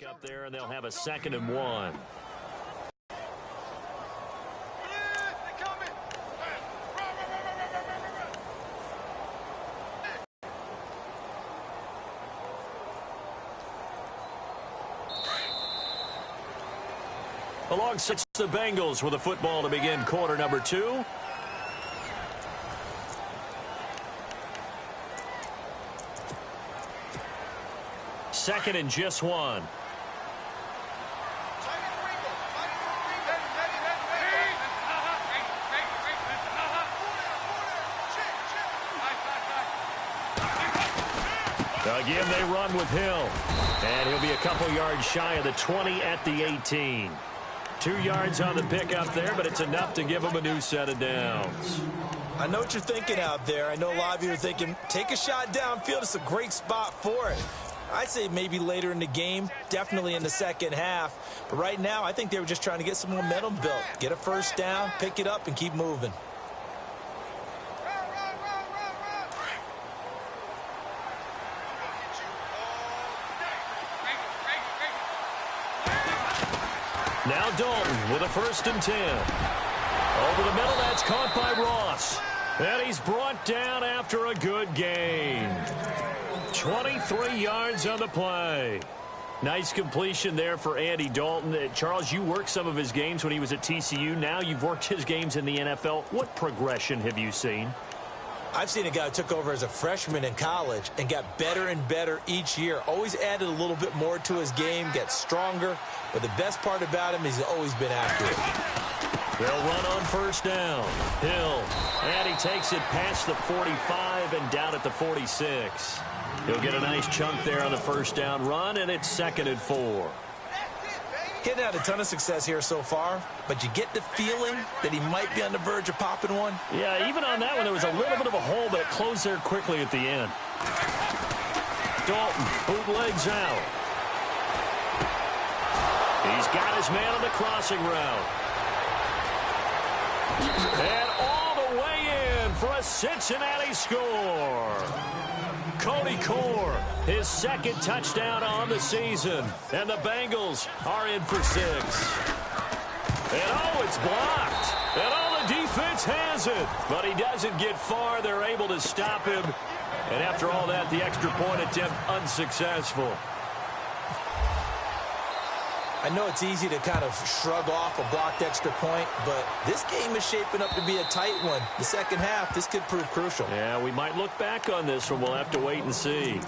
Up there, and they'll have a 2nd and 1. Along sits the Bengals with a football to begin quarter number 2. Second and just 1. Again, they run with Hill. And he'll be a couple yards shy of the 20 at the 18. 2 yards on the pickup there, but it's enough to give him a new set of downs. I know what you're thinking out there. I know a lot of you are thinking, take a shot downfield. It's a great spot for it. I'd say maybe later in the game, definitely in the second half. But right now, I think they were just trying to get some momentum built. Get a first down, pick it up, and keep moving. Now Dalton with a 1st and 10. Over the middle, that's caught by Ross. And he's brought down after a good gain. 23 yards on the play. Nice completion there for Andy Dalton. Charles, you worked some of his games when he was at TCU. Now you've worked his games in the NFL. What progression have you seen? I've seen a guy who took over as a freshman in college and got better and better each year. Always added a little bit more to his game, gets stronger. But the best part about him is he's always been accurate. They'll run on 1st down. Hill. And he takes it past the 45 and down at the 46. He'll get a nice chunk there on the 1st down run, and it's 2nd and 4. Getting had a ton of success here so far, but you get the feeling that he might be on the verge of popping one. Yeah, even on that one, there was a little bit of a hole, but it closed there quickly at the end. Dalton bootlegs out. He's got his man on the crossing route. And all the way in for a Cincinnati score. Cody Core, his 2nd touchdown on the season. And the Bengals are in for 6. And oh, it's blocked. And oh, the defense has it. But he doesn't get far. They're able to stop him. And after all that, the extra point attempt unsuccessful. I know it's easy to kind of shrug off a blocked extra point, but this game is shaping up to be a tight one. The second half, this could prove crucial. Yeah, we might look back on this one. We'll have to wait and see.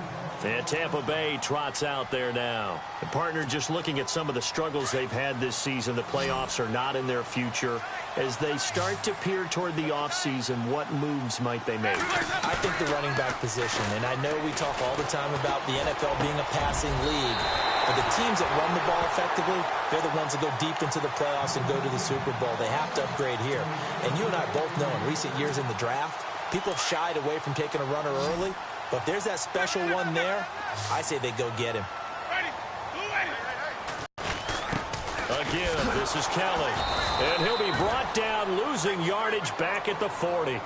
And Tampa Bay trots out there now. The partner just looking at some of the struggles they've had this season. The playoffs are not in their future. As they start to peer toward the offseason, what moves might they make? I think the running back position, and I know we talk all the time about the NFL being a passing league, but the teams that run the ball effectively, they're the ones that go deep into the playoffs and go to the Super Bowl. They have to upgrade here. And you and I both know in recent years in the draft, people have shied away from taking a runner early. But if there's that special one there, I say they go get him. Again, this is Kelly. And he'll be brought down, losing yardage back at the 40.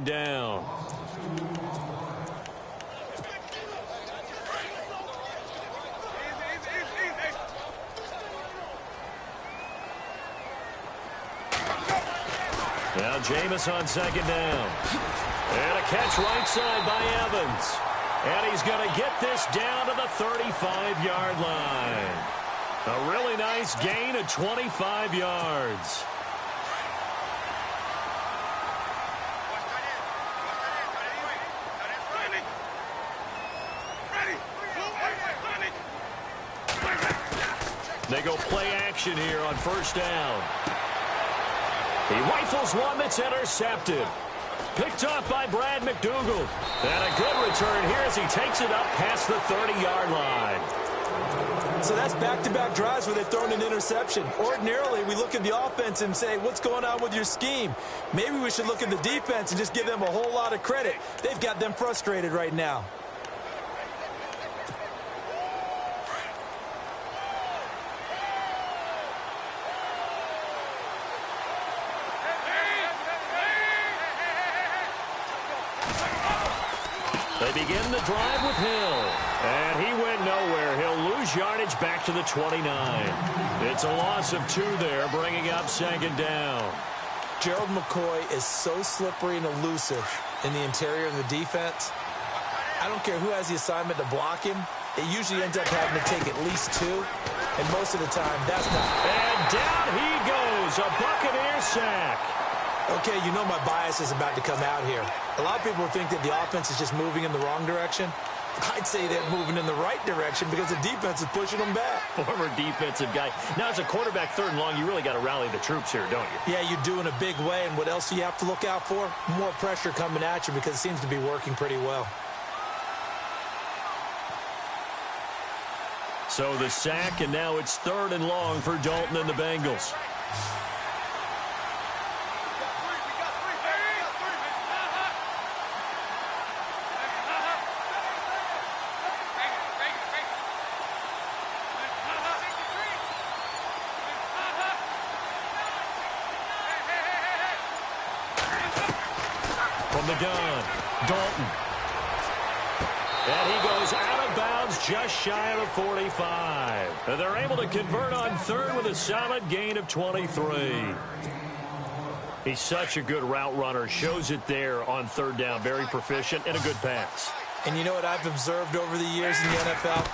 Down. Now Jameis on 2nd down. And a catch right side by Evans. And he's going to get this down to the 35-yard line. A really nice gain of 25 yards. They go play action here on 1st down. He rifles one that's intercepted. Picked up by Brad McDougal. And a good return here as he takes it up past the 30-yard line. So that's back-to-back drives where they've thrown an interception. Ordinarily, we look at the offense and say, what's going on with your scheme? Maybe we should look at the defense and just give them a whole lot of credit. They've got them frustrated right now. They begin the drive with Hill. And he went nowhere. He'll lose yardage back to the 29. It's a loss of 2 there, bringing up second down. Gerald McCoy is so slippery and elusive in the interior of the defense. I don't care who has the assignment to block him. It usually ends up having to take at least 2. And most of the time, that's not. And down he goes. A Buccaneer sack. Okay, you know my bias is about to come out here. A lot of people think that the offense is just moving in the wrong direction. I'd say they're moving in the right direction because the defense is pushing them back. Former defensive guy. Now, as a quarterback, 3rd and long, you really got to rally the troops here, don't you? Yeah, you do in a big way. And what else do you have to look out for? More pressure coming at you because it seems to be working pretty well. So the sack, and now it's 3rd and long for Dalton and the Bengals. From the gun, Dalton. And he goes out of bounds just shy of the 45. And they're able to convert on 3rd with a solid gain of 23. He's such a good route runner. Shows it there on 3rd down. Very proficient and a good pass. And you know what I've observed over the years in the NFL?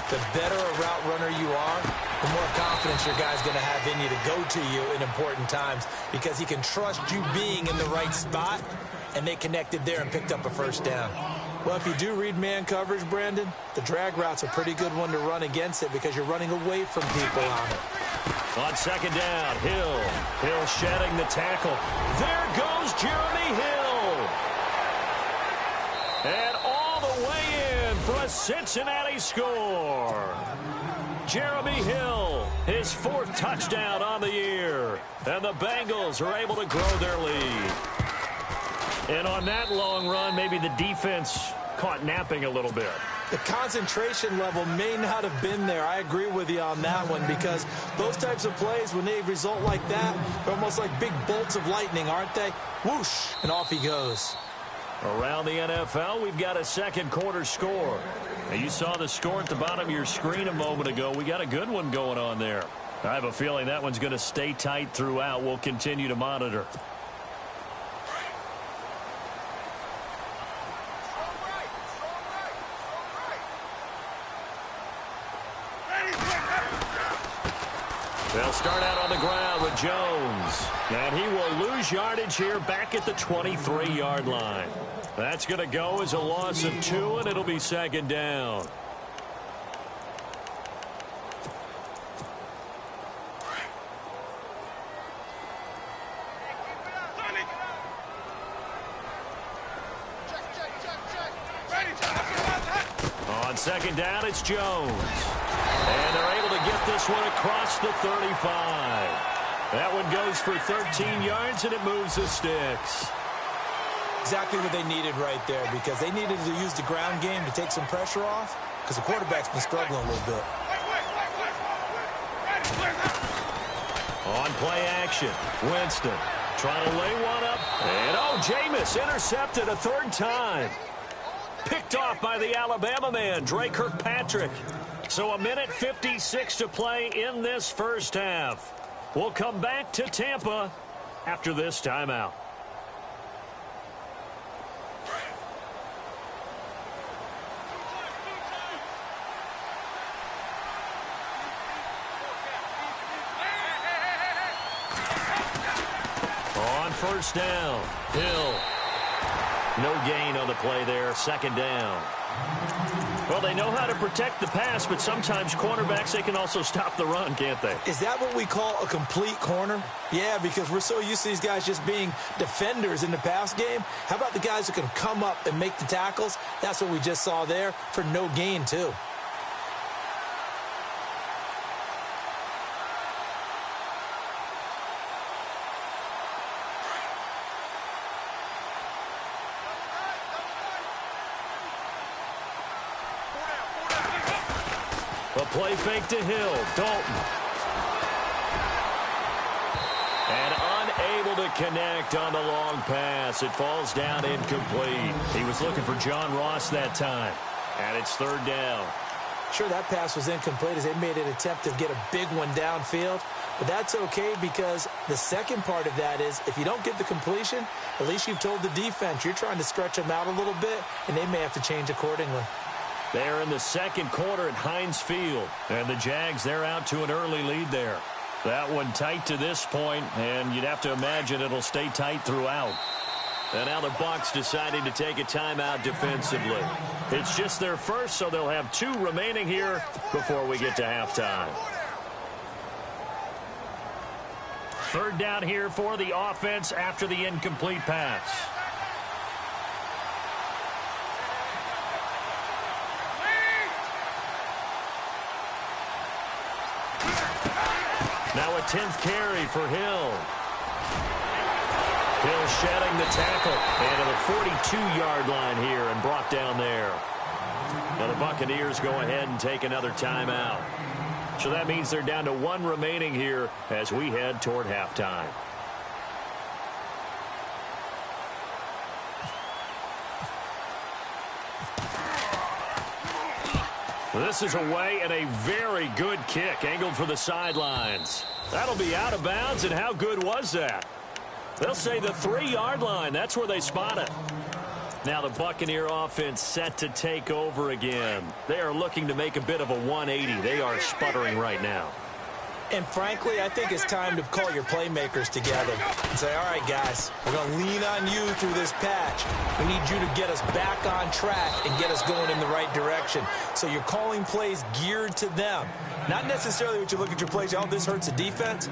The better a route runner you are, the more confidence your guy's going to have in you to go to you in important times because he can trust you being in the right spot, and they connected there and picked up a 1st down. Well, if you do read man coverage, Brandon, the drag route's a pretty good one to run against it because you're running away from people on it. On 2nd down, Hill. Hill shedding the tackle. There goes Jeremy Hill. And all the way in for a Cincinnati score. Jeremy Hill, his 4th touchdown on the year. And the Bengals are able to grow their lead. And on that long run, maybe the defense caught napping a little bit. The concentration level may not have been there. I agree with you on that one because those types of plays, when they result like that, they're almost like big bolts of lightning, aren't they? Whoosh, and off he goes. Around the NFL, we've got a 2nd quarter score. Now, you saw the score at the bottom of your screen a moment ago. We got a good one going on there. I have a feeling that one's going to stay tight throughout. We'll continue to monitor. They'll start out on the ground with Jones. And he will lose yardage here back at the 23-yard line. That's going to go as a loss of 2, and it'll be 2nd down. On 2nd down, it's Jones. And they're able to get this one across the 35. That one goes for 13 yards, and it moves the sticks. Exactly what they needed right there because they needed to use the ground game to take some pressure off because the quarterback's been struggling a little bit. On play action, Winston trying to lay one up. And, Jameis intercepted a 3rd time. Picked off by the Alabama man, Dre Kirkpatrick. So 1:56 to play in this 1st half. We'll come back to Tampa after this timeout. On 1st down, Hill. No gain on the play there, 2nd down. Well, they know how to protect the pass, but sometimes cornerbacks, they can also stop the run, can't they? Is that what we call a complete corner? Yeah, because we're so used to these guys just being defenders in the pass game. How about the guys who can come up and make the tackles? That's what we just saw there for no gain, too. A play fake to Hill. Dalton. And unable to connect on the long pass. It falls down incomplete. He was looking for John Ross that time. And it's third down. Sure, that pass was incomplete as they made an attempt to get a big one downfield. But that's okay because the second part of that is if you don't get the completion, at least you've told the defense you're trying to stretch them out a little bit, and they may have to change accordingly. They're in the second quarter at Heinz Field. And the Jags, they're out to an early lead there. That one tight to this point, and you'd have to imagine it'll stay tight throughout. And now the Bucs deciding to take a timeout defensively. It's just their first, so they'll have 2 remaining here before we get to halftime. Third down here for the offense after the incomplete pass. Now a 10th carry for Hill. Hill shedding the tackle. And to the 42-yard line here and brought down there. Now the Buccaneers go ahead and take another timeout. So that means they're down to 1 remaining here as we head toward halftime. This is away and a very good kick angled for the sidelines. That'll be out of bounds, and how good was that? They'll say the 3-yard line. That's where they spot it. Now the Buccaneer offense set to take over again. They are looking to make a bit of a 180. They are sputtering right now. And frankly, I think it's time to call your playmakers together and say, all right, guys, we're going to lean on you through this patch. We need you to get us back on track and get us going in the right direction. So you're calling plays geared to them. Not necessarily what you look at your plays, oh, this hurts the defense.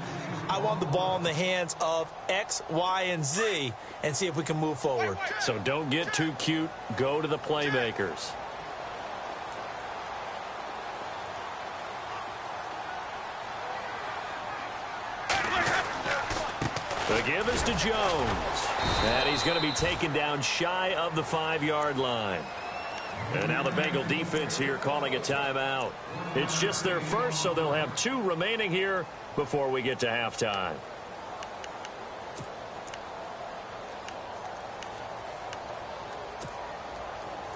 I want the ball in the hands of X, Y, and Z and see if we can move forward. So don't get too cute. Go to the playmakers. The give is to Jones. And he's going to be taken down shy of the 5-yard line. And now the Bengal defense here calling a timeout. It's just their first, so they'll have 2 remaining here before we get to halftime.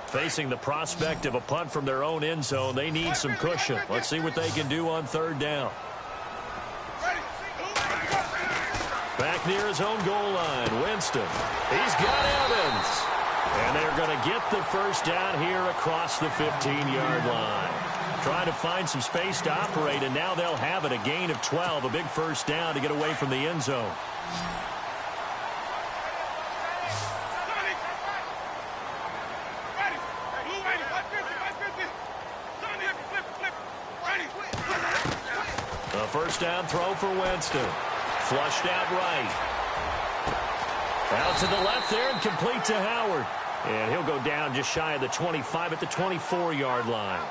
Facing the prospect of a punt from their own end zone, they need some cushion. Let's see what they can do on third down. Back near his own goal line, Winston. He's got Evans. And they're going to get the first down here across the 15-yard line. Trying to find some space to operate, and now they'll have it. A gain of 12, a big first down to get away from the end zone. A first down throw for Winston. Flushed out right. Out to the left there and complete to Howard. And he'll go down just shy of the 25 at the 24-yard line.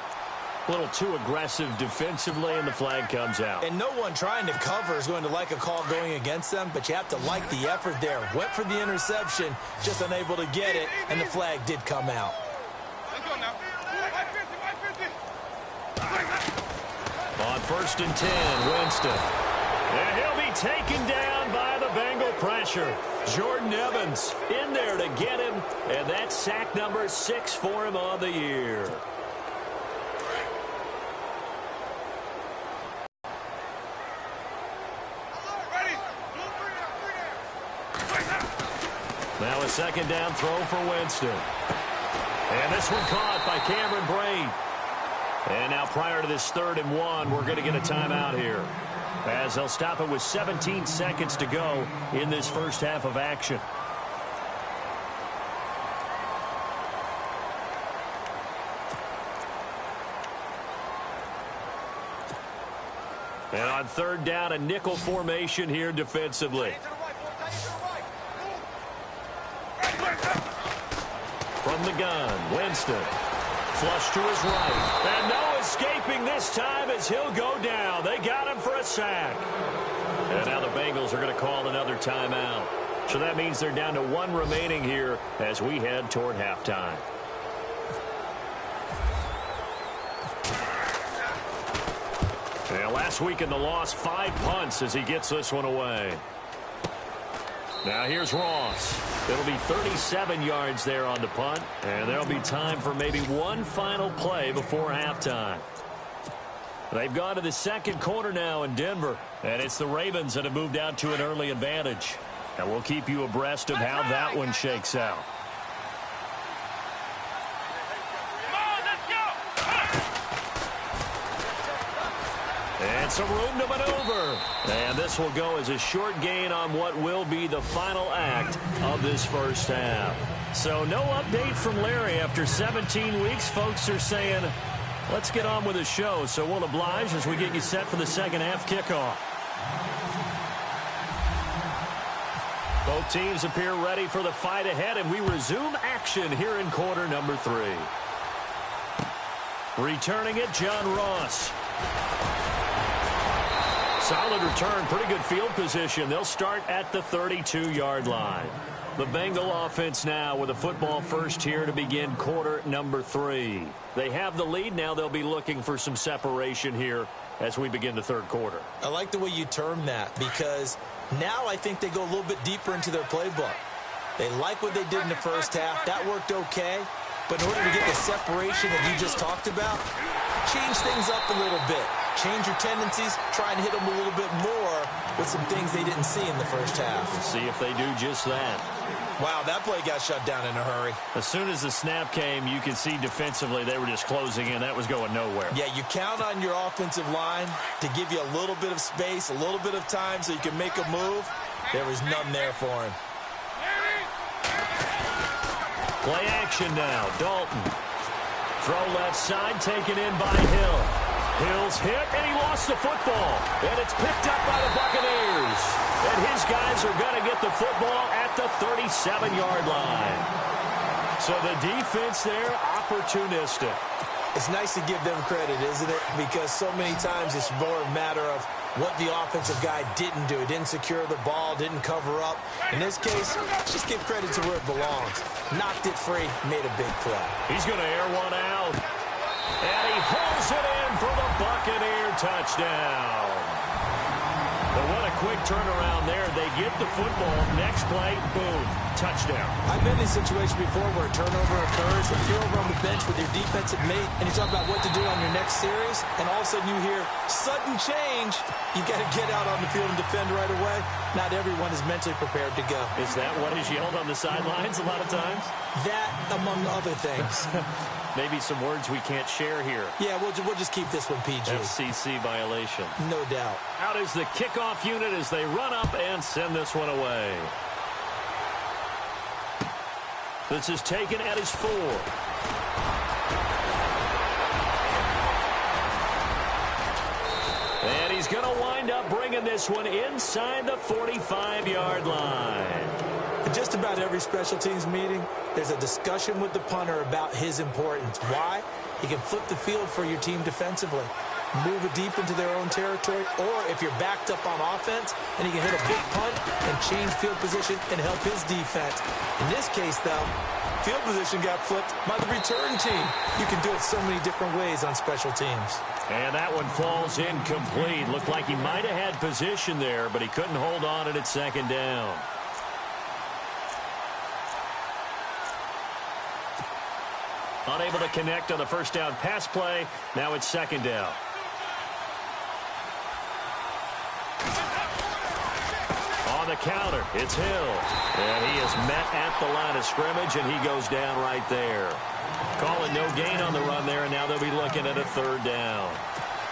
A little too aggressive defensively, and the flag comes out. And no one trying to cover is going to like a call going against them, but you have to like the effort there. Went for the interception, just unable to get it, and the flag did come out. On 1st and 10, Winston. And he'll be taken down by the Bengal pressure. Jordan Evans in there to get him, and that's sack number 6 for him on the year. Now a second down throw for Winston. And this one caught by Cameron Brate. And now prior to this 3rd and 1, we're going to get a timeout here, as they'll stop it with 17 seconds to go in this first half of action. And on 3rd down, a nickel formation here defensively. From the gun, Winston. Flush to his right. And no escaping this time as he'll go down. They got him for a sack. And now the Bengals are going to call another timeout. So that means they're down to 1 remaining here as we head toward halftime. And last week in the loss, 5 punts as he gets this one away. Now here's Ross. It'll be 37 yards there on the punt, and there'll be time for maybe one final play before halftime. They've gone to the second quarter now in Denver, and it's the Ravens that have moved out to an early advantage. And we'll keep you abreast of how that one shakes out. And some room to maneuver. And this will go as a short gain on what will be the final act of this first half. So no update from Larry after 17 weeks. Folks are saying, let's get on with the show. So we'll oblige as we get you set for the second half kickoff. Both teams appear ready for the fight ahead, and we resume action here in quarter number 3. Returning it, John Ross. Solid return, pretty good field position. They'll start at the 32-yard line. The Bengal offense now with a football first here to begin quarter number 3. They have the lead. Now they'll be looking for some separation here as we begin the third quarter. I like the way you term that, because now I think they go a little bit deeper into their playbook. They like what they did in the first half. That worked okay. But in order to get the separation that you just talked about, change things up a little bit. Change your tendencies, try and hit them a little bit more with some things they didn't see in the first half. We'll see if they do just that. Wow, that play got shut down in a hurry. As soon as the snap came, you could see defensively they were just closing in. That was going nowhere. Yeah, you count on your offensive line to give you a little bit of space, a little bit of time so you can make a move. There was none there for him. Play action now. Dalton. Throw left side, taken in by Hill. Hill's hit, and he lost the football. And it's picked up by the Buccaneers. And his guys are going to get the football at the 37-yard line. So the defense there, opportunistic. It's nice to give them credit, isn't it? Because so many times it's more a matter of what the offensive guy didn't do. He didn't secure the ball, didn't cover up. In this case, just give credit to where it belongs. Knocked it free, made a big play. He's going to air one out. And he hauls it in for the Buccaneer touchdown. But what a quick turnaround there. They get the football. Next play, boom, touchdown. I've been in a situation before where a turnover occurs. If you're over on the bench with your defensive mate and you talk about what to do on your next series, and all of a sudden you hear sudden change, you got to get out on the field and defend right away. Not everyone is mentally prepared to go. Is that what is yelled on the sidelines a lot of times? That, among other things. Maybe some words we can't share here. Yeah, we'll just keep this one PG. FCC violation. No doubt. Out is the kickoff unit as they run up and send this one away. This is taken at his 4. And he's going to wind up bringing this one inside the 45-yard line. In just about every special teams meeting, there's a discussion with the punter about his importance. Why? He can flip the field for your team defensively, move it deep into their own territory, or if you're backed up on offense, and he can hit a big punt and change field position and help his defense. In this case, though, field position got flipped by the return team. You can do it so many different ways on special teams. And that one falls incomplete. Looked like he might have had position there, but he couldn't hold on at second down. Unable to connect on the first down pass play. Now it's second down. On the counter, it's Hill. And he is met at the line of scrimmage, and he goes down right there. Calling no gain on the run there, and now they'll be looking at a third down.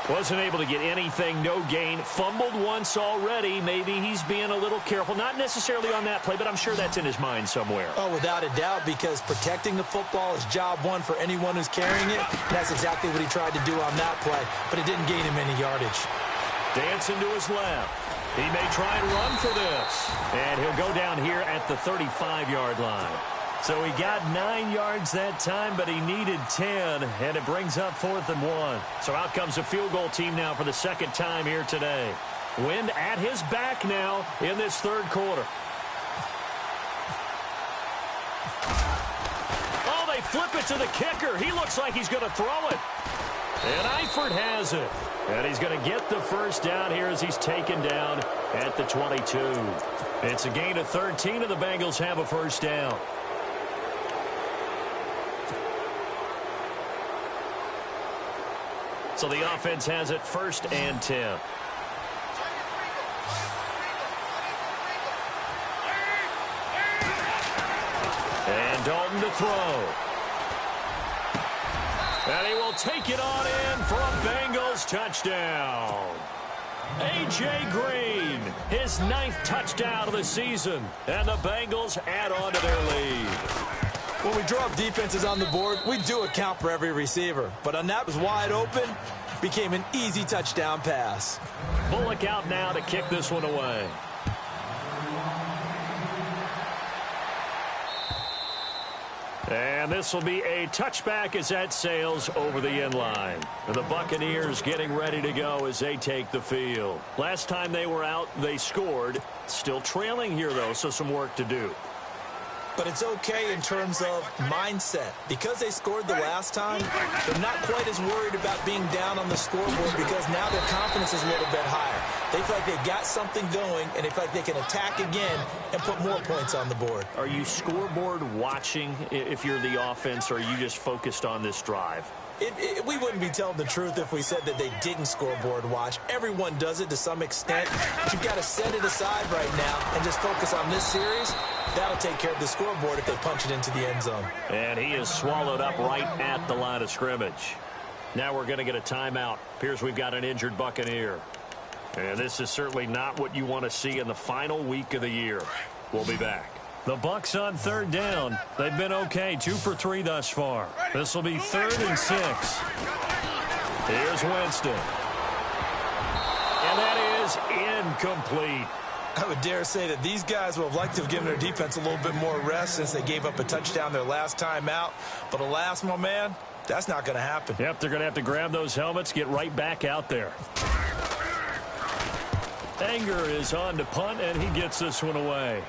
Wasn't able to get anything, no gain. Fumbled once already. Maybe he's being a little careful. Not necessarily on that play, but I'm sure that's in his mind somewhere. Oh, without a doubt, because protecting the football is job one for anyone who's carrying it. That's exactly what he tried to do on that play, but it didn't gain him any yardage. Dancing to his left. He may try and run for this. And he'll go down here at the 35-yard line. So he got 9 yards that time, but he needed 10, and it brings up 4th and 1. So out comes a field goal team now for the second time here today. Wind at his back now in this third quarter. Oh, they flip it to the kicker. He looks like he's going to throw it. And Eifert has it. And he's going to get the first down here as he's taken down at the 22. It's a gain of 13, and the Bengals have a first down. So the offense has it 1st and 10. And Dalton to throw. And he will take it on in for a Bengals touchdown. A.J. Green, his 9th touchdown of the season. And the Bengals add on to their lead. When we draw up defenses on the board, we do account for every receiver. But on that was wide open, became an easy touchdown pass. Bullock out now to kick this one away. And this will be a touchback as that sails over the end line. The Buccaneers getting ready to go as they take the field. Last time they were out, they scored. Still trailing here, though, so some work to do. But it's okay in terms of mindset. Because they scored the last time, they're not quite as worried about being down on the scoreboard because now their confidence is a little bit higher. They feel like they've got something going, and they feel like they can attack again and put more points on the board. Are you scoreboard watching if you're the offense, or are you just focused on this drive? We wouldn't be telling the truth if we said that they didn't scoreboard watch. Everyone does it to some extent. But you've got to set it aside right now and just focus on this series. That'll take care of the scoreboard if they punch it into the end zone. And he is swallowed up right at the line of scrimmage. Now we're going to get a timeout. Appears we've got an injured Buccaneer. And this is certainly not what you want to see in the final week of the year. We'll be back. The Bucs on 3rd down. They've been okay, 2 for 3 thus far. This will be 3rd and 6. Here's Winston. And that is incomplete. I would dare say that these guys would have liked to have given their defense a little bit more rest since they gave up a touchdown their last time out. But alas, my man, that's not going to happen. Yep, they're going to have to grab those helmets, get right back out there. Anger is on to punt, and he gets this one away.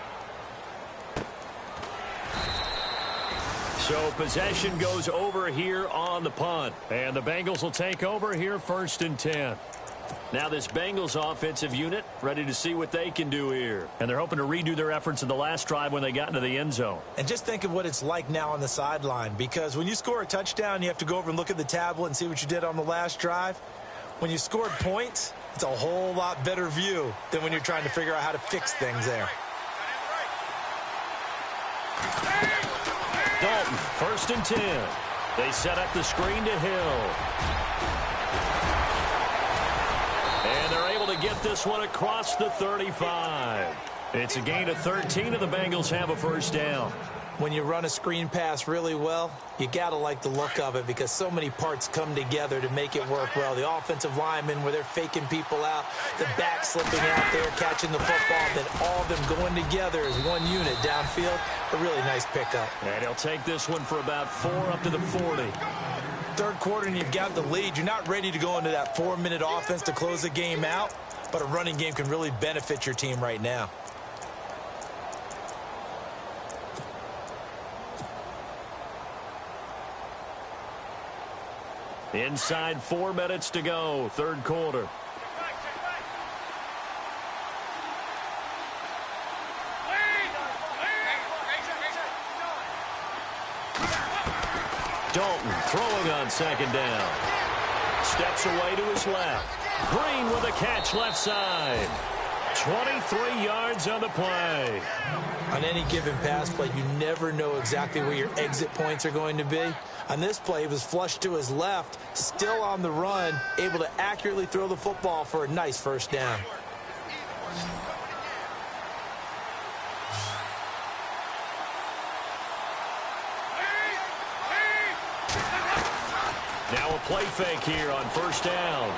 So possession goes over here on the punt. And the Bengals will take over here 1st and 10. Now this Bengals offensive unit ready to see what they can do here. And they're hoping to redo their efforts in the last drive when they got into the end zone. And just think of what it's like now on the sideline. Because when you score a touchdown, you have to go over and look at the tablet and see what you did on the last drive. When you scored points, it's a whole lot better view than when you're trying to figure out how to fix things there. Dalton, 1st and 10. They set up the screen to Hill. And they're able to get this one across the 35. It's a gain of 13, and the Bengals have a first down. When you run a screen pass really well, you got to like the look of it because so many parts come together to make it work well. The offensive linemen, where they're faking people out, the back slipping out there, catching the football, then all of them going together as one unit downfield. A really nice pickup. And he'll take this one for about 4 up to the 40. 3rd quarter and you've got the lead. You're not ready to go into that 4-minute offense to close the game out, but a running game can really benefit your team right now. Inside 4 minutes to go, 3rd quarter. Dalton throwing on 2nd down. Steps away to his left. Green with a catch left side. 23 yards on the play. On any given pass play, you never know exactly where your exit points are going to be. On this play, he was flushed to his left, still on the run, able to accurately throw the football for a nice first down. Now a play fake here on 1st down.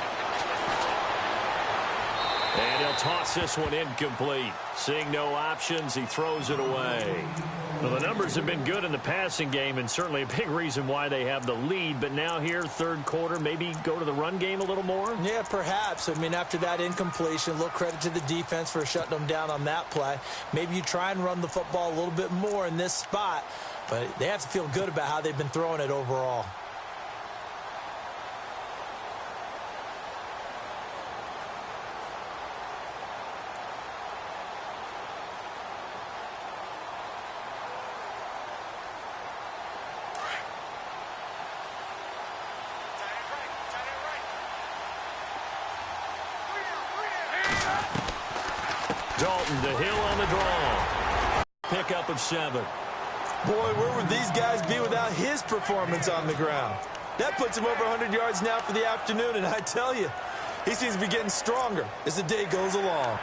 And he'll toss this one incomplete. Seeing no options, he throws it away. Well, the numbers have been good in the passing game, and certainly a big reason why they have the lead. But now here, 3rd quarter, maybe go to the run game a little more? Yeah, perhaps. I mean, after that incompletion, a little credit to the defense for shutting them down on that play. Maybe you try and run the football a little bit more in this spot, but they have to feel good about how they've been throwing it overall. Dalton to Hill on the draw. Pickup of 7. Boy, where would these guys be without his performance on the ground? That puts him over 100 yards now for the afternoon, and I tell you, he seems to be getting stronger as the day goes along.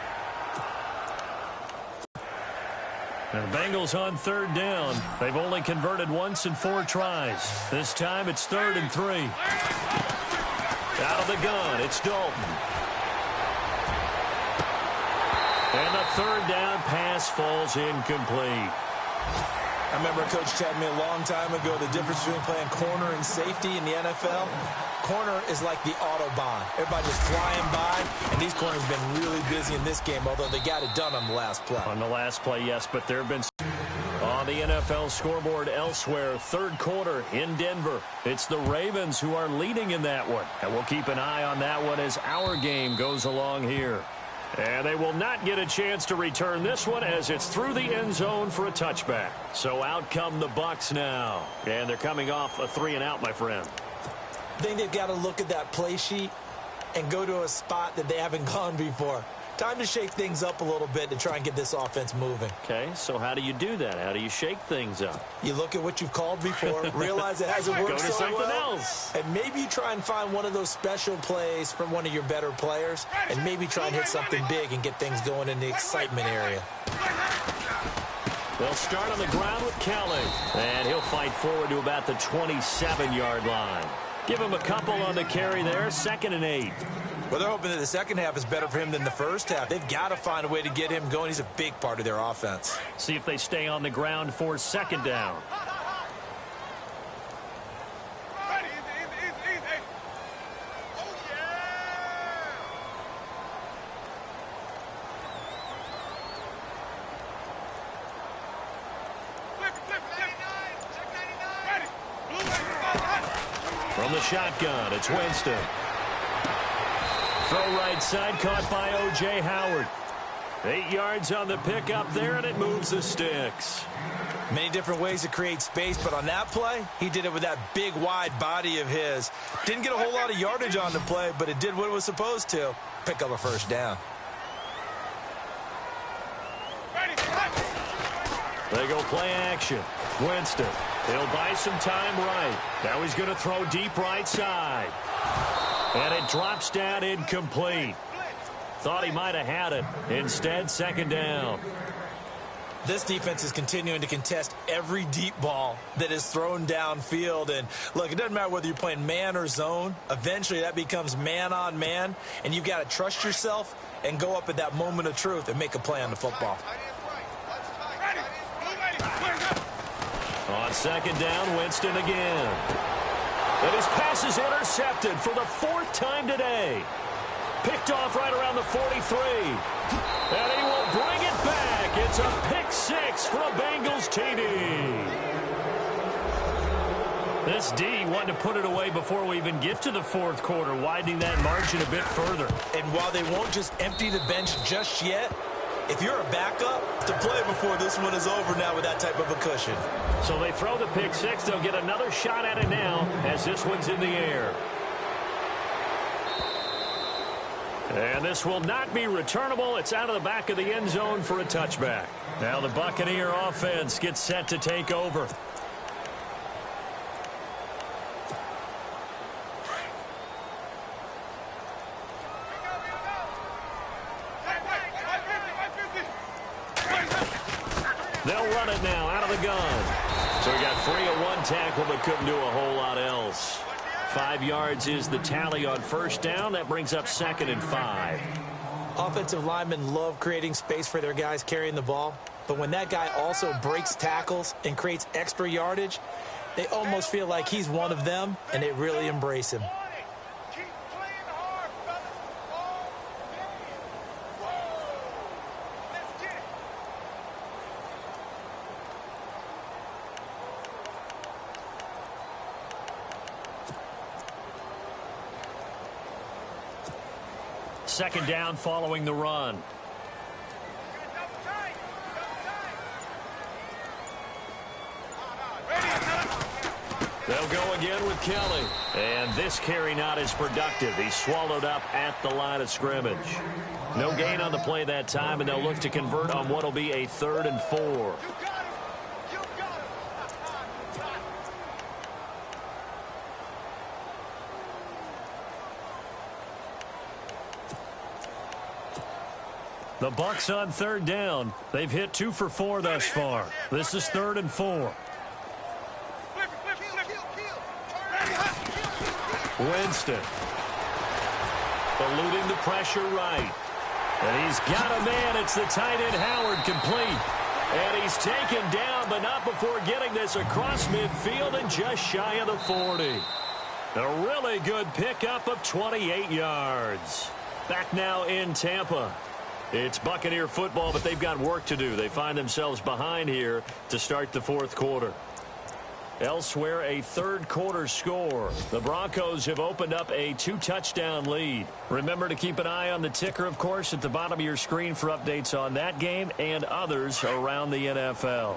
And the Bengals on 3rd down. They've only converted once in 4 tries. This time it's 3rd and 3. Out of the gun, it's Dalton. And the 3rd down pass falls incomplete. I remember a coach telling me a long time ago the difference between playing corner and safety in the NFL. Corner is like the Autobahn. Everybody just flying by, and these corners have been really busy in this game, although they got it done on the last play. On the last play, yes, but there have been on the NFL scoreboard elsewhere. 3rd quarter in Denver. It's the Ravens who are leading in that one. And we'll keep an eye on that one as our game goes along here. And they will not get a chance to return this one as it's through the end zone for a touchback. So out come the Bucs now. And they're coming off a 3-and-out, my friend. I think they've got to look at that play sheet and go to a spot that they haven't gone before. Time to shake things up a little bit to try and get this offense moving. Okay, so how do you do that? How do you shake things up? You look at what you've called before, realize it hasn't worked so well. Go to something else. And maybe you try and find one of those special plays from one of your better players, and maybe try and hit something big and get things going in the excitement area. They'll start on the ground with Kelly, and he'll fight forward to about the 27-yard line. Give him a couple on the carry there, 2nd and 8. Well, they're hoping that the second half is better for him than the first half. They've got to find a way to get him going. He's a big part of their offense. See if they stay on the ground for 2nd down. From the shotgun, it's Winston. Throw right side, caught by O.J. Howard. 8 yards on the pickup there, and it moves the sticks. Many different ways to create space, but on that play, he did it with that big, wide body of his. Didn't get a whole lot of yardage on the play, but it did what it was supposed to. Pick up a 1st down. They go play action. Winston. He'll buy some time right. Now he's going to throw deep right side. And it drops down incomplete. Thought he might have had it. Instead, 2nd down. This defense is continuing to contest every deep ball that is thrown downfield. And, look, it doesn't matter whether you're playing man or zone. Eventually, that becomes man-on-man. And you've got to trust yourself and go up at that moment of truth and make a play on the football. On 2nd down, Winston again. And his pass is intercepted for the 4th time today. Picked off right around the 43. And he will bring it back. It's a pick 6 for a Bengals TD. This D wanted to put it away before we even get to the 4th quarter, widening that margin a bit further. And while they won't just empty the bench just yet, if you're a backup, to play before this one is over now with that type of a cushion. So they throw the pick 6. They'll get another shot at it now as this one's in the air. And this will not be returnable. It's out of the back of the end zone for a touchback. Now the Buccaneer offense gets set to take over. They'll run it now out of the gun. So he got free of one tackle but couldn't do a whole lot else. 5 yards is the tally on 1st down. That brings up 2nd and 5. Offensive linemen love creating space for their guys carrying the ball. But when that guy also breaks tackles and creates extra yardage, they almost feel like he's one of them, and they really embrace him. Second down following the run. They'll go again with Kelly. And this carry not as productive. He's swallowed up at the line of scrimmage. No gain on the play that time, and they'll look to convert on what will be a 3rd and 4. The Bucs on 3rd down. They've hit 2 for 4 thus far. This is 3rd and 4. Winston. Eluding the pressure right. And he's got a man. It's the tight end Howard, complete. And he's taken down, but not before getting this across midfield and just shy of the 40. A really good pickup of 28 yards. Back now in Tampa. It's Buccaneer football, but they've got work to do. They find themselves behind here to start the 4th quarter. Elsewhere, a 3rd quarter score. The Broncos have opened up a 2-touchdown lead. Remember to keep an eye on the ticker, of course, at the bottom of your screen for updates on that game and others around the NFL.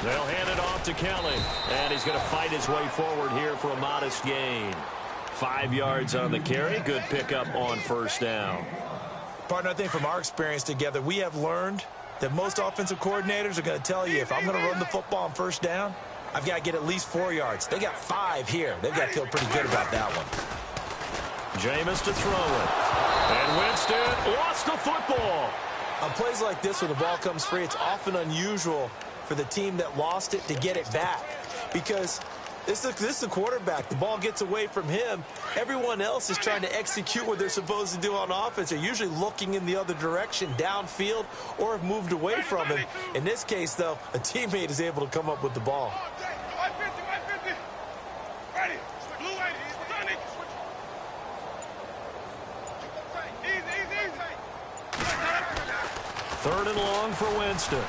They'll hand it off to Kelly, and he's going to fight his way forward here for a modest gain. 5 yards on the carry. Good pickup on 1st down. Partner, I think from our experience together, we have learned that most offensive coordinators are going to tell you, if I'm going to run the football on 1st down, I've got to get at least 4 yards. They got 5 here. They've got to feel pretty good about that one. Jameis to throw it. And Winston lost the football. On plays like this, when the ball comes free, it's often unusual for the team that lost it to get it back, because this is the quarterback. The ball gets away from him. Everyone else is trying to execute what they're supposed to do on offense. They're usually looking in the other direction, downfield, or have moved away from him. In this case, though, a teammate is able to come up with the ball. Third and long for Winston.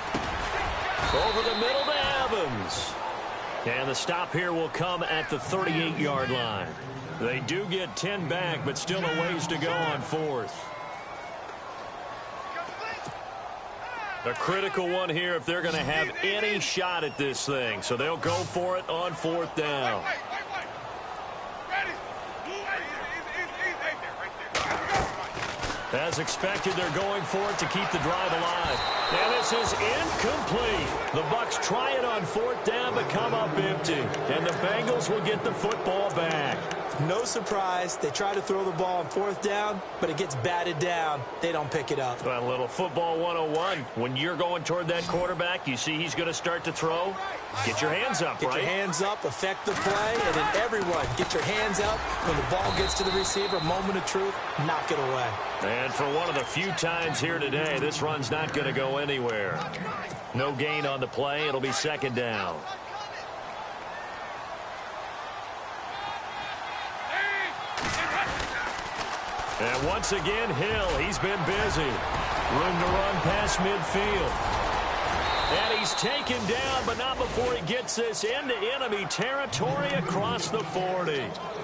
Over the middle to Evans. And the stop here will come at the 38-yard line. They do get 10 back, but still a ways to go on 4th. A critical one here if they're going to have any shot at this thing. So they'll go for it on 4th down. As expected, they're going for it to keep the drive alive. And this is incomplete. The Bucs try it on 4th down, but come up empty. And the Bengals will get the football back. No surprise. They try to throw the ball on 4th down, but it gets batted down. They don't pick it up. A little football 101. When you're going toward that quarterback, you see he's going to start to throw. Get your hands up, right? Get your hands up, affect the play, and then everyone get your hands up. When the ball gets to the receiver, moment of truth, knock it away. And for one of the few times here today, this run's not going to go anywhere. No gain on the play. It'll be 2nd down. And once again, Hill, he's been busy. Room to run past midfield. And he's taken down, but not before he gets this into enemy territory across the 40.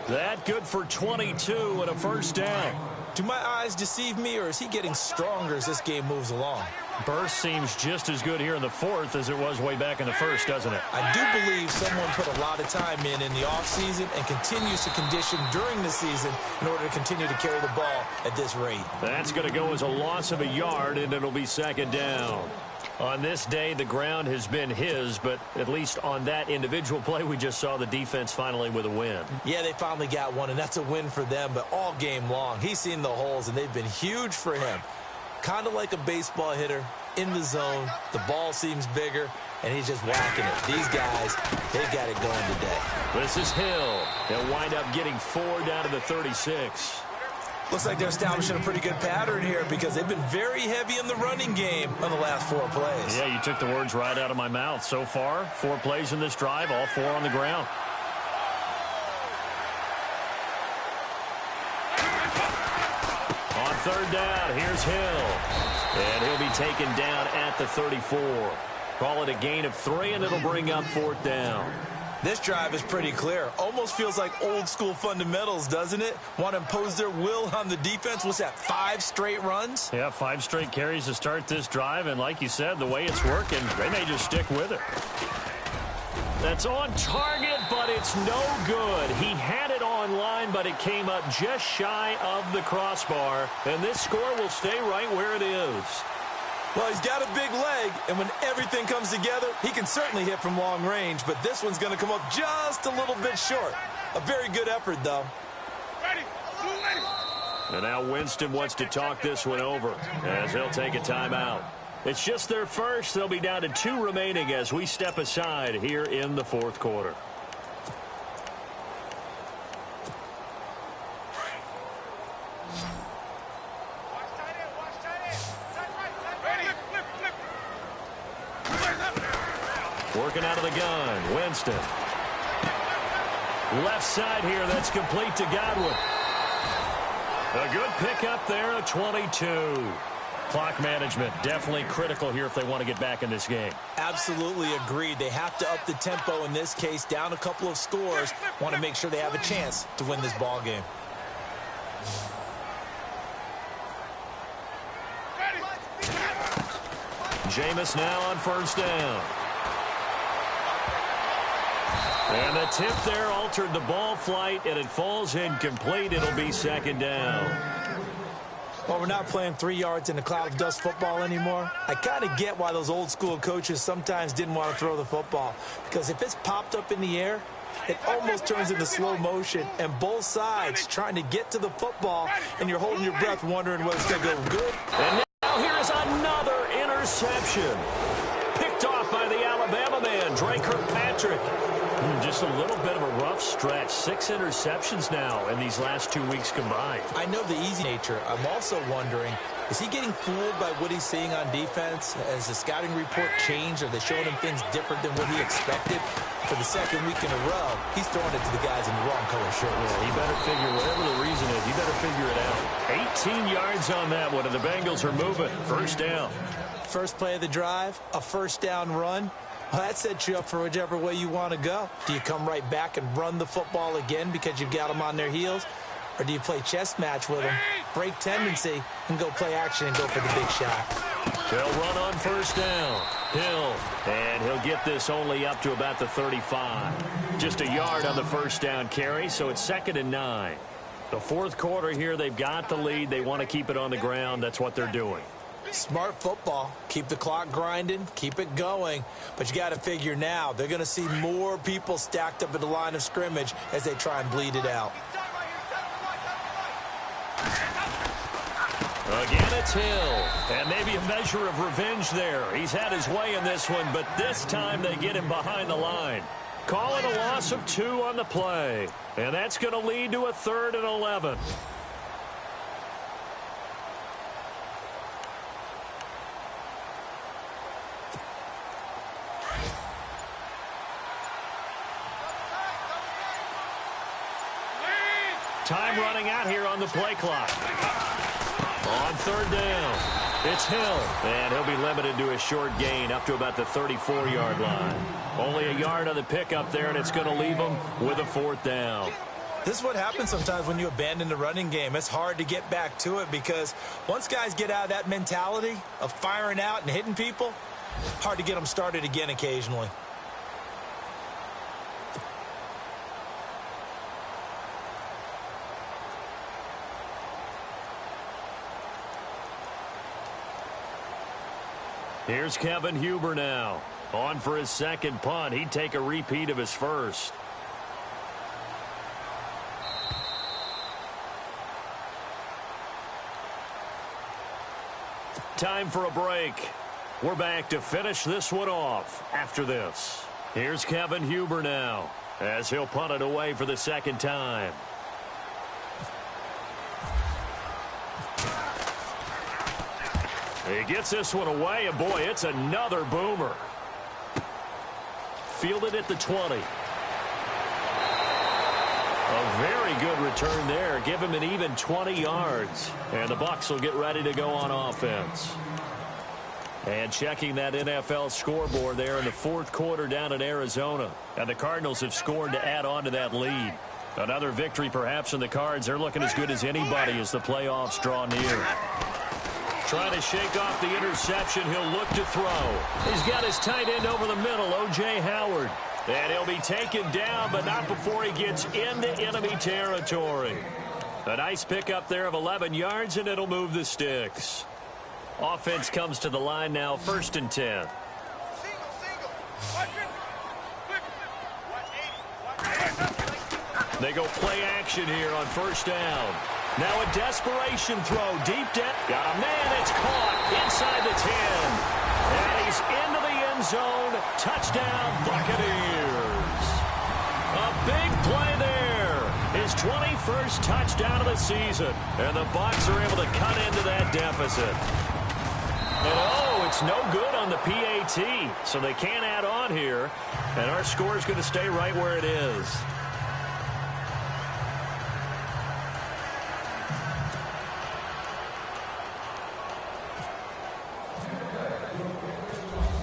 That good for 22 and a 1st down. Do my eyes deceive me, or is he getting stronger as this game moves along? Burst seems just as good here in the 4th as it was way back in the 1st, doesn't it? I do believe someone put a lot of time in the offseason and continues to condition during the season in order to continue to carry the ball at this rate. That's going to go as a loss of a yard, and it'll be 2nd down. On this day, the ground has been his, but at least on that individual play, we just saw the defense finally with a win. Yeah, they finally got one, and that's a win for them, but all game long, he's seen the holes, and they've been huge for him. Kind of like a baseball hitter in the zone. The ball seems bigger, and he's just whacking it. These guys, they got it going today. This is Hill. They'll wind up getting 4 down to the 36. Looks like they're establishing a pretty good pattern here because they've been very heavy in the running game on the last 4 plays. Yeah, you took the words right out of my mouth. So far, 4 plays in this drive, all 4 on the ground. On 3rd down, here's Hill. And he'll be taken down at the 34. Call it a gain of 3, and it'll bring up 4th down. This drive is pretty clear. Almost feels like old school fundamentals, doesn't it? Want to impose their will on the defense. What's that, 5 straight runs? Yeah, 5 straight carries to start this drive. And like you said, the way it's working, they may just stick with it. That's on target, but it's no good. He had it on line, but it came up just shy of the crossbar. And this score will stay right where it is. Well, he's got a big leg, and when everything comes together, he can certainly hit from long range, but this one's going to come up just a little bit short. A very good effort, though. And now Winston wants to talk this one over as he'll take a timeout. It's just their first. They'll be down to 2 remaining as we step aside here in the fourth quarter. Working out of the gun, Winston. Left side here, that's complete to Godwin. A good pickup there, a 22. Clock management, definitely critical here if they want to get back in this game. Absolutely agreed. They have to up the tempo in this case, down a couple of scores. Want to make sure they have a chance to win this ball game. Jameis now on first down. And the tip there altered the ball flight, and it falls incomplete. It'll be second down. Well, we're not playing 3 yards in a cloud of dust football anymore. I kind of get why those old school coaches sometimes didn't want to throw the football. Because if it's popped up in the air, it almost turns into slow motion. And both sides trying to get to the football, and you're holding your breath wondering whether it's going to go good. And now here's another interception. Picked off by the Alabama man, Drake Kirkpatrick. Just a little bit of a rough stretch. 6 interceptions now in these last 2 weeks combined. I know the easy nature. I'm also wondering, is he getting fooled by what he's seeing on defense? Has the scouting report changed? Are they showing him things different than what he expected? For the second week in a row, he's throwing it to the guys in the wrong color shirts. Yeah, he better figure, whatever the reason is, he better figure it out. 18 yards on that one, and the Bengals are moving. First down. First play of the drive, a first down run. Well, that sets you up for whichever way you want to go. Do you come right back and run the football again because you've got them on their heels? Or do you play chess match with them, break tendency, and go play action and go for the big shot? They'll run on first down. Hill, and he'll get this only up to about the 35. Just a yard on the first down carry, so it's 2nd and 9. The fourth quarter here, they've got the lead. They want to keep it on the ground. That's what they're doing. Smart football. Keep the clock grinding. Keep it going. But you got to figure now, they're going to see more people stacked up at the line of scrimmage as they try and bleed it out. Again, it's Hill. And maybe a measure of revenge there. He's had his way in this one, but this time they get him behind the line. Call it a loss of 2 on the play. And that's going to lead to a 3rd and 11. Time running out here on the play clock. On 3rd down, it's Hill. And he'll be limited to a short gain up to about the 34-yard line. Only a yard on the pickup there, and it's going to leave him with a 4th down. This is what happens sometimes when you abandon the running game. It's hard to get back to it because once guys get out of that mentality of firing out and hitting people, hard to get them started again occasionally. Here's Kevin Huber now. On for his second punt. He'd take a repeat of his first. Time for a break. We're back to finish this one off after this. Here's Kevin Huber now as he'll punt it away for the second time. He gets this one away, and boy, it's another boomer. Fielded at the 20. A very good return there. Give him an even 20 yards. And the Bucs will get ready to go on offense. And checking that NFL scoreboard there in the fourth quarter down in Arizona. And the Cardinals have scored to add on to that lead. Another victory perhaps in the cards. They're looking as good as anybody as the playoffs draw near. Trying to shake off the interception. He'll look to throw. He's got his tight end over the middle, O.J. Howard. And he'll be taken down, but not before he gets into enemy territory. A nice pickup there of 11 yards, and it'll move the sticks. Offense comes to the line now, 1st and 10. They go play action here on 1st down. Now a desperation throw deep down. Got a man, it's caught inside the 10. And he's into the end zone. Touchdown, Buccaneers. A big play there. His 21st touchdown of the season. And the Bucs are able to cut into that deficit. And oh, it's no good on the PAT. So they can't add on here. And our score is going to stay right where it is.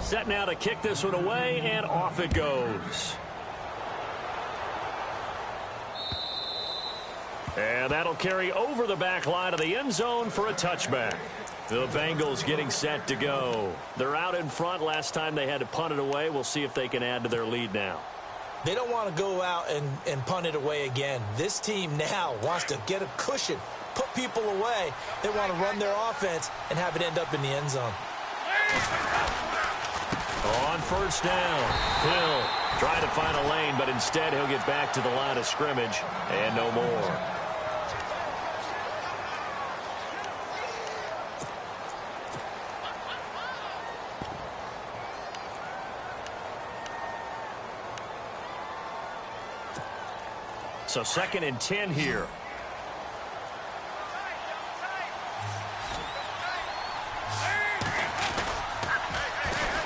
Set now to kick this one away, and off it goes. And that'll carry over the back line of the end zone for a touchback. The Bengals getting set to go. They're out in front. Last time they had to punt it away. We'll see if they can add to their lead now. They don't want to go out and punt it away again. This team now wants to get a cushion, put people away. They want to run their offense and have it end up in the end zone. On 1st down, Hill trying to find a lane, but instead he'll get back to the line of scrimmage and no more. So 2nd and 10 here.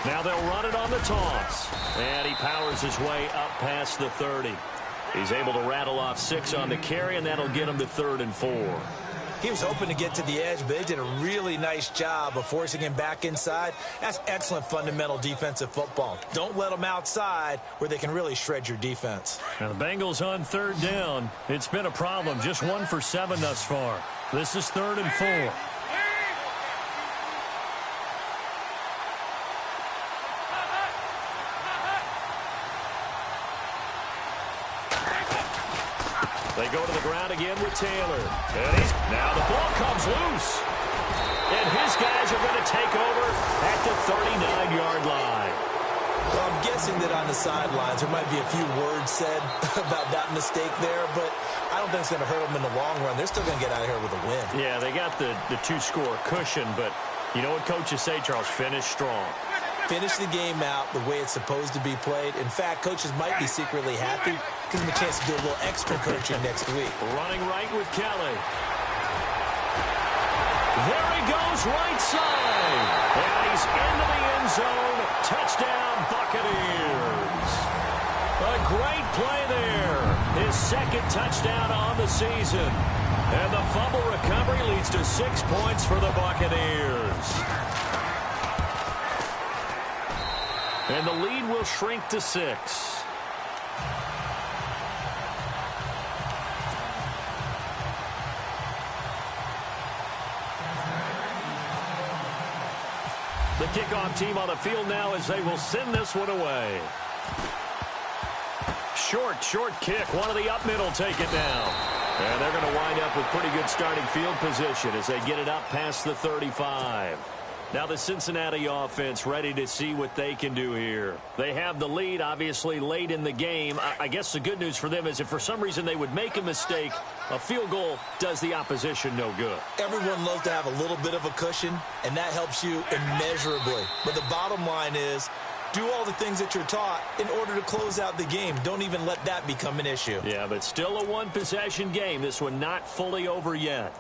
Now they'll run it on the toss. And he powers his way up past the 30. He's able to rattle off 6 on the carry, and that'll get him to 3rd and 4. He was hoping to get to the edge, but they did a really nice job of forcing him back inside. That's excellent fundamental defensive football. Don't let them outside where they can really shred your defense. Now the Bengals on 3rd down. It's been a problem. Just 1 for 7 thus far. This is 3rd and 4. They go to the ground again with Taylor. And now the ball comes loose. And his guys are going to take over at the 39-yard line. Well, I'm guessing that on the sidelines there might be a few words said about that mistake there, but I don't think it's going to hurt them in the long run. They're still going to get out of here with a win. Yeah, they got the 2-score cushion, but you know what coaches say, Charles? Finish strong. Finish the game out the way it's supposed to be played. In fact, coaches might be secretly happy. Gives them a chance to do a little extra coaching next week. Running right with Kelly. There he goes, right side. And he's into the end zone. Touchdown, Buccaneers. A great play there. His 2nd touchdown on the season. And the fumble recovery leads to 6 points for the Buccaneers. And the lead will shrink to 6. The kickoff team on the field now as they will send this one away. Short kick. One of the up middle take it down. And they're going to wind up with pretty good starting field position as they get it up past the 35. Now the Cincinnati offense ready to see what they can do here. They have the lead, obviously, late in the game. I guess the good news for them is if for some reason they would make a mistake, a field goal does the opposition no good. Everyone loves to have a little bit of a cushion, and that helps you immeasurably. But the bottom line is, do all the things that you're taught in order to close out the game. Don't even let that become an issue. Yeah, but still a one-possession game. This one not fully over yet.